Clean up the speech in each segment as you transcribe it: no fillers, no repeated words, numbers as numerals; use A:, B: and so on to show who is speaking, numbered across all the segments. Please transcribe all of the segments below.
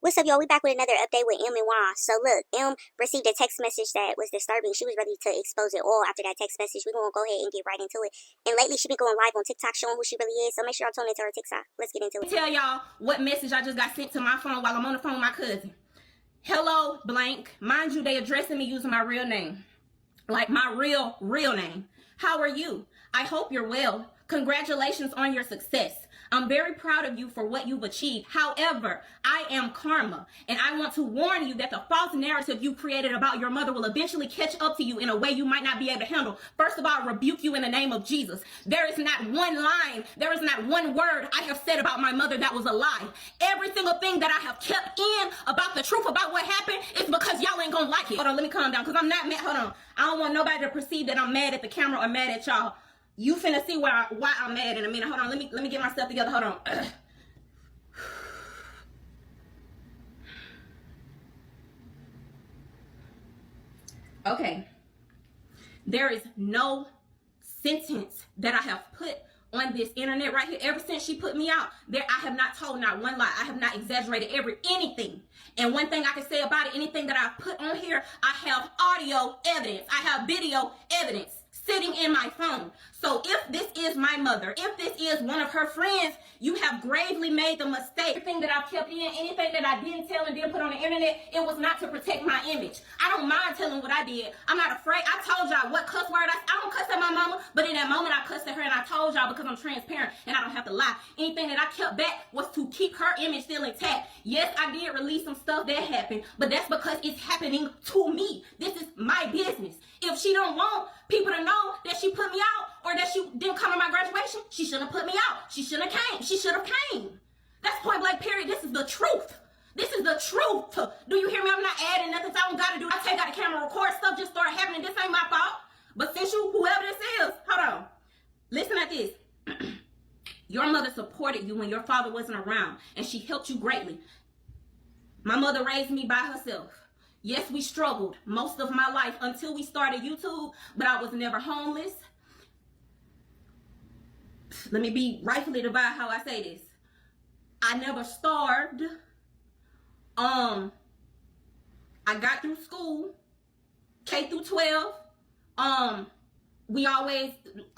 A: What's up, y'all? We back with another update with M and Y. So look, M received a text message that was disturbing. She was ready to expose it all after that text message. We're going to go ahead and get right into it. And lately, she been going live on TikTok showing who she really is. So make sure y'all tune into her TikTok. Let's get into it.
B: Tell y'all what message I just got sent to my phone while I'm on the phone with my cousin. Hello, blank. Mind you, they addressing me using my real name. Like my real name. How are you? I hope you're well. Congratulations on your success. I'm very proud of you for what you've achieved. However, I am karma, and I want to warn you that the false narrative you created about your mother will eventually catch up to you in a way you might not be able to handle. First of all, I rebuke you in the name of Jesus. There is not one line, there is not one word I have said about my mother that was a lie. Every single thing that I have kept in about the truth about what happened is because y'all ain't gonna like it. Hold on, let me calm down, because I'm not mad. Hold on. I don't want nobody to perceive that I'm mad at the camera or mad at y'all. You finna see why I'm mad in a minute. Hold on, let me get myself together. Hold on. Okay. There is no sentence that I have put on this internet right here. Ever since she put me out, I have not told not one lie. I have not exaggerated anything. And one thing I can say about it, anything that I put on here, I have audio evidence. I have video evidence sitting in my phone. So if this is my mother, if this is one of her friends, you have gravely made the mistake. Everything that I've kept in, anything that I didn't tell and didn't put on the internet, it was not to protect my image. I don't mind telling what I did. I'm not afraid. I told y'all what cuss word I don't cuss at my mama, but in that moment I cussed at her and I told y'all because I'm transparent and I don't have to lie. Anything that I kept back was to keep her image still intact. Yes, I did release some stuff that happened, but that's because it's happening to me. This is my business. If she don't want people to know that she put me out or that she didn't come to my graduation, she shouldn't have put me out. She shouldn't have came. She should have came. That's point blank period. This is the truth. This is the truth. Do you hear me? I'm not adding nothing. So I don't got to do. I take out the camera, record stuff, just started happening. This ain't my fault. But since whoever this is, hold on. Listen at this. Your mother supported you when your father wasn't around, and she helped you greatly. My mother raised me by herself. Yes, we struggled most of my life until we started YouTube, but I was never homeless. Let me be rightfully divide how I say this. I never starved. I got through school, K through 12. We always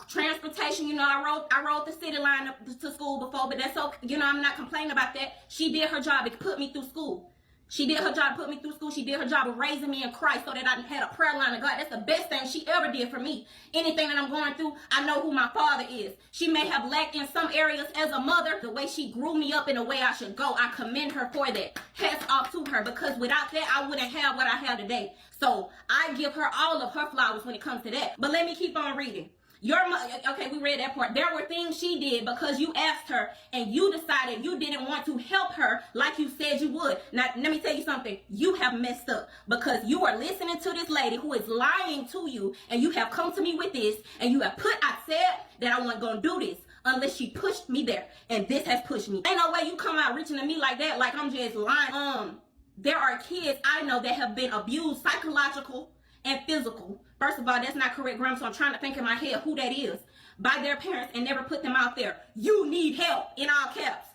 B: transportation, you know, I rode the city line up to school before, but that's okay. You know, I'm not complaining about that. She did her job. It put me through school. She did her job to put me through school. She did her job of raising me in Christ so that I had a prayer line of God. That's the best thing she ever did for me. Anything that I'm going through, I know who my father is. She may have lacked in some areas as a mother. The way she grew me up in the way I should go, I commend her for that. Hats off to her, because without that, I wouldn't have what I have today. So I give her all of her flowers when it comes to that. But let me keep on reading. Your mother, okay, we read that part. There were things she did because you asked her and you decided you didn't want to help her like you said you would. Now, let me tell you something. You have messed up because you are listening to this lady who is lying to you, and you have come to me with this, and you have I said that I wasn't going to do this unless she pushed me there, and this has pushed me. Ain't no way you come out reaching to me like that, like I'm just lying. There are kids I know that have been abused, psychological and physical. First of all, that's not correct grammar, so I'm trying to think in my head who that is, by their parents, and never put them out there. You need help, in all caps.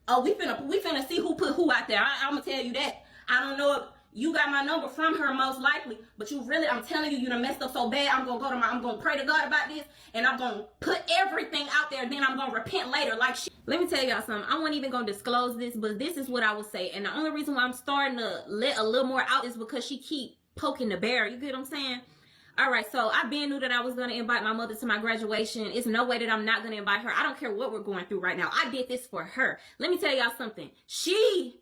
B: Oh, we finna see who put who out there. I'm gonna tell you that. I don't know if you got my number from her, most likely, but I'm telling you, you done messed up so bad. I'm gonna pray to God about this, and I'm gonna put everything out there, then I'm gonna repent later like shit. Let me tell y'all something. I wasn't even gonna disclose this, but this is what I would say, and the only reason why I'm starting to let a little more out is because she keep poking the bear. You get what I'm saying? All right, so I knew that I was going to invite my mother to my graduation. It's no way that I'm not going to invite her. I don't care what we're going through right now. I did this for her. Let me tell y'all something. I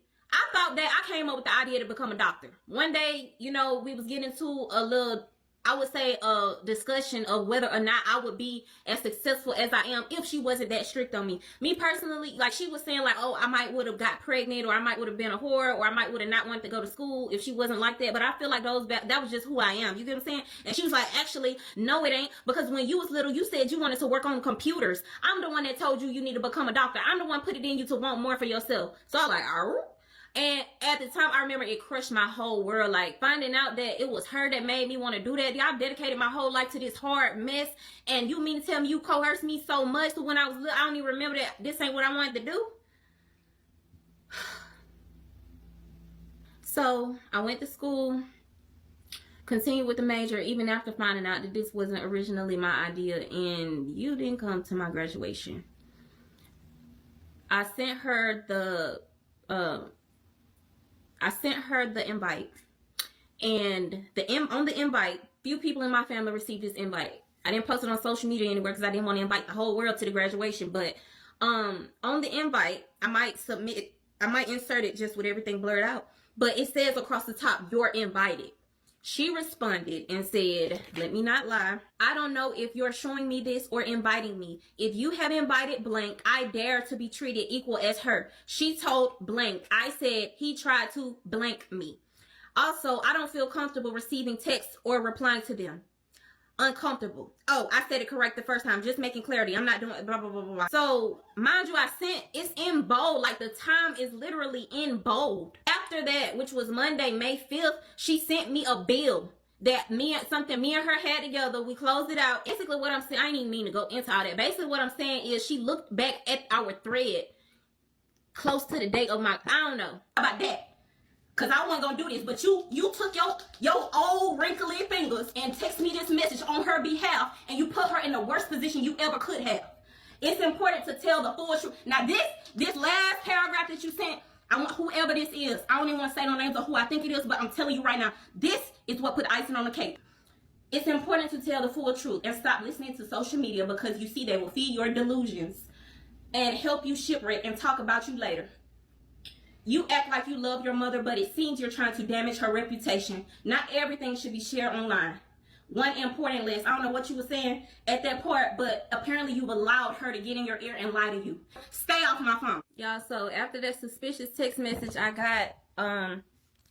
B: thought that I came up with the idea to become a doctor. One day, you know, we was getting into a little, I would say, a discussion of whether or not I would be as successful as I am if she wasn't that strict on me. Me personally, like she was saying, like, oh, I might would have got pregnant, or I might would have been a whore, or I might would have not wanted to go to school if she wasn't like that. But I feel like that was just who I am. You get what I'm saying? And she was like, actually, no, it ain't. Because when you was little, you said you wanted to work on computers. I'm the one that told you need to become a doctor. I'm the one put it in you to want more for yourself. So I was like, oh. And at the time, I remember it crushed my whole world. Like, finding out that it was her that made me want to do that. Y'all dedicated my whole life to this hard mess. And you mean to tell me you coerced me so much that when I was little, I don't even remember that this ain't what I wanted to do? So I went to school, continued with the major, even after finding out that this wasn't originally my idea, and you didn't come to my graduation. I sent her the invite, and on the invite, few people in my family received this invite. I didn't post it on social media anywhere because I didn't want to invite the whole world to the graduation. But on the invite, I might insert it just with everything blurred out. But it says across the top, "You're invited." She responded and said, "Let me not lie. I don't know if you're showing me this or inviting me. If you have invited blank, I dare to be treated equal as her." She told blank, I said he tried to blank me. Also, I don't feel comfortable receiving texts or replying to them. Uncomfortable. Oh, I said it correct the first time. Just making clarity. I'm not doing blah, blah, blah, blah, blah. So, mind you, it's in bold. Like, the time is literally in bold. After that, which was Monday, May 5th, she sent me a bill that me and her had together. We closed it out. Basically, what I'm saying, I didn't even mean to go into all that. Basically, what I'm saying is she looked back at our thread close to the date of I don't know about that. Because I wasn't going to do this, but you took your old wrinkly fingers and text me this message on her behalf, and you put her in the worst position you ever could have. It's important to tell the full truth. Now, this last paragraph that you sent, I want whoever this is, I don't even want to say no names of who I think it is, but I'm telling you right now, this is what put icing on the cake. It's important to tell the full truth and stop listening to social media, because you see they will feed your delusions and help you shipwreck and talk about you later. You act like you love your mother, but it seems you're trying to damage her reputation. Not everything should be shared online. One important list. I don't know what you were saying at that part, but apparently you've allowed her to get in your ear and lie to you. Stay off my phone. Y'all, so after that suspicious text message I got,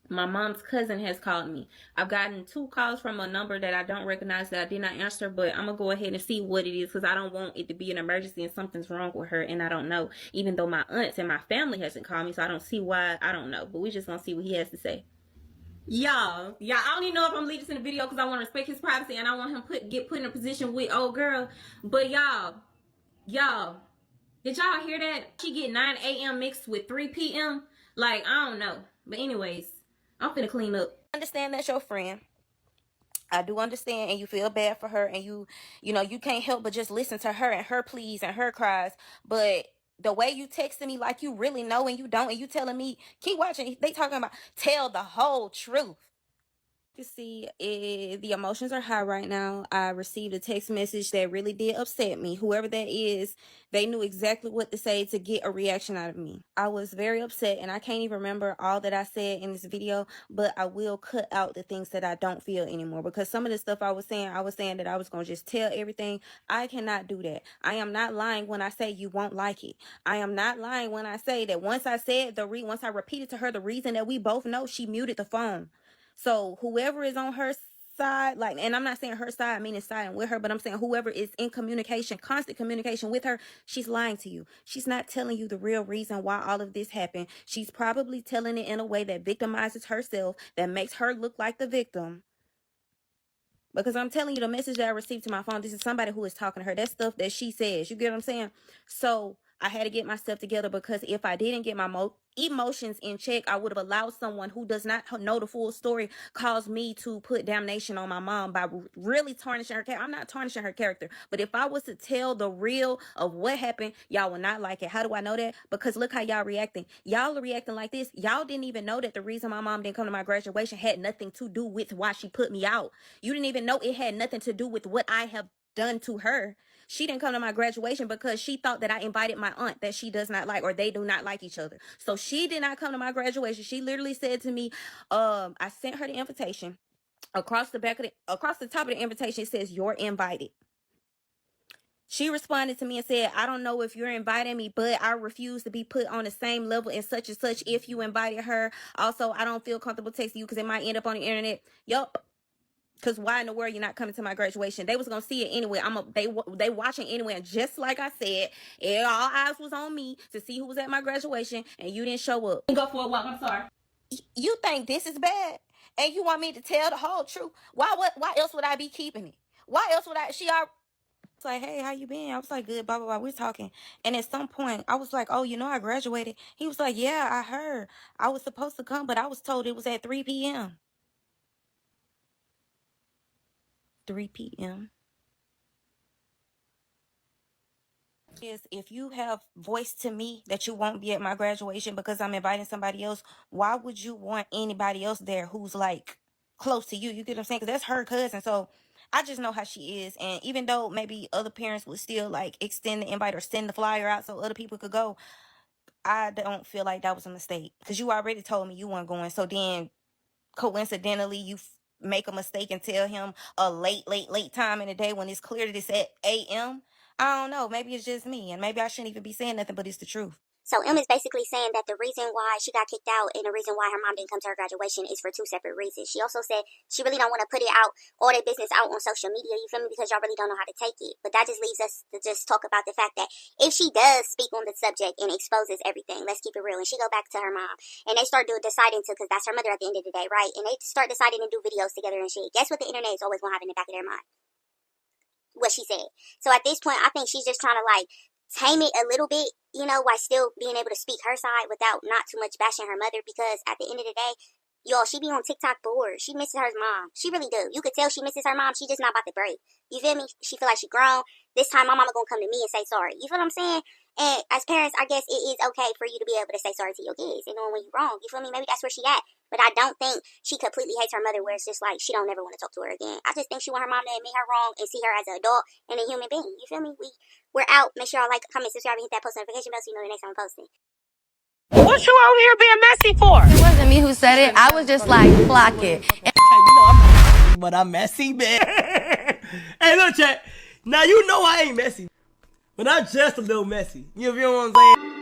B: my mom's cousin has called me. I've gotten 2 calls from a number that I don't recognize that I did not answer, but I'm going to go ahead and see what it is, because I don't want it to be an emergency and something's wrong with her, and I don't know. Even though my aunts and my family hasn't called me, so I don't see why. I don't know, but we just going to see what he has to say. Y'all, I don't even know if I'm leaving this in the video because I want to respect his privacy and I want him get put in a position with old girl. But y'all, did y'all hear that? She get 9 a.m. mixed with 3 p.m. Like, I don't know. But anyways, I'm finna clean up. I understand that's your friend. I do understand, and you feel bad for her, and you know, you can't help but just listen to her and her pleas and her cries. But the way you texting me like you really know and you don't, and you telling me, keep watching, they talking about tell the whole truth. You see, the emotions are high right now. I received a text message that really did upset me. Whoever that is, they knew exactly what to say to get a reaction out of me. I was very upset, and I can't even remember all that I said in this video, but I will cut out the things that I don't feel anymore, because some of the stuff I was saying that I was going to just tell everything. I cannot do that. I am not lying when I say you won't like it. I am not lying when I say that once I repeated to her the reason that we both know, she muted the phone. So whoever is on her side, like, and I'm not saying her side, meaning siding with her, but I'm saying whoever is in communication, constant communication with her, she's lying to you. She's not telling you the real reason why all of this happened. She's probably telling it in a way that victimizes herself, that makes her look like the victim. Because I'm telling you, the message that I received to my phone, this is somebody who is talking to her. That's stuff that she says. You get what I'm saying? So I had to get my stuff together, because if I didn't get my emotions in check, I would have allowed someone who does not know the full story cause me to put damnation on my mom by really tarnishing her character. I'm not tarnishing her character, but if I was to tell the real of what happened, y'all would not like it. How do I know that? Because look how y'all reacting. Y'all are reacting like this. Y'all didn't even know that the reason my mom didn't come to my graduation had nothing to do with why she put me out. You didn't even know it had nothing to do with what I have done to her. She didn't come to my graduation because she thought that I invited my aunt that she does not like, or they do not like each other. So she did not come to my graduation. She literally said to me, I sent her the invitation. Across the top of the invitation, it says, "You're invited." She responded to me and said, "I don't know if you're inviting me, but I refuse to be put on the same level and such if you invited her. Also, I don't feel comfortable texting you because it might end up on the internet." Yup. Because why in the world you're not coming to my graduation? They was going to see it anyway. They watching anyway. And just like I said, all eyes was on me to see who was at my graduation, and you didn't show up. Go for a walk. I'm sorry. You think this is bad? And you want me to tell the whole truth? Why else would I be keeping it? Why else would I?
C: like, hey, how you been? I was like, good, blah, blah, blah. We're talking. And at some point, I was like, oh, you know, I graduated. He was like, yeah, I heard. I was supposed to come, but I was told it was at 3 p.m. 3 p.m. Is if you have voiced to me that you won't be at my graduation because I'm inviting somebody else, why would you want anybody else there who's like close to you? You get what I'm saying? Because that's her cousin. So I just know how she is. And even though maybe other parents would still like extend the invite or send the flyer out so other people could go, I don't feel like that was a mistake because you already told me you weren't going. So then coincidentally, you make a mistake and tell him a late time in the day when it's clear that it's at a.m. I don't know. Maybe it's just me, and maybe I shouldn't even be saying nothing, but it's the truth.
A: So M is basically saying that the reason why she got kicked out and the reason why her mom didn't come to her graduation is for two separate reasons. She also said she really don't want to put it out, all their business out on social media, you feel me, because y'all really don't know how to take it. But that just leaves us to just talk about the fact that if she does speak on the subject and exposes everything, let's keep it real, and she go back to her mom, and they start deciding to, because that's her mother at the end of the day, right? And they start deciding to do videos together and shit. Guess what the internet is always going to have in the back of their mind? What she said. So at this point, I think she's just trying to like tame it a little bit, you know, while still being able to speak her side without not too much bashing her mother, because at the end of the day, y'all, she be on TikTok bored. She misses her mom. She really do. You could tell she misses her mom. She just not about to break. You feel me? She feel like she grown. This time my mama gonna come to me and say sorry. You feel what I'm saying? And as parents, I guess it is okay for you to be able to say sorry to your kids and knowing when you're wrong. You feel me? Maybe that's where she at. But I don't think she completely hates her mother where it's just like she don't never want to talk to her again. I just think she want her mom to admit her wrong and see her as an adult and a human being. You feel me? We're out. Make sure y'all like, comment, subscribe, and hit that post notification bell so you know the next time I'm posting.
D: What you over here being messy for?
E: It wasn't me who said it. I was just like, flock it.
D: Hey, you know I'm not messy, but I'm messy, man. Hey, look, chat. Now you know I ain't messy, but I'm just a little messy. You feel what I'm saying?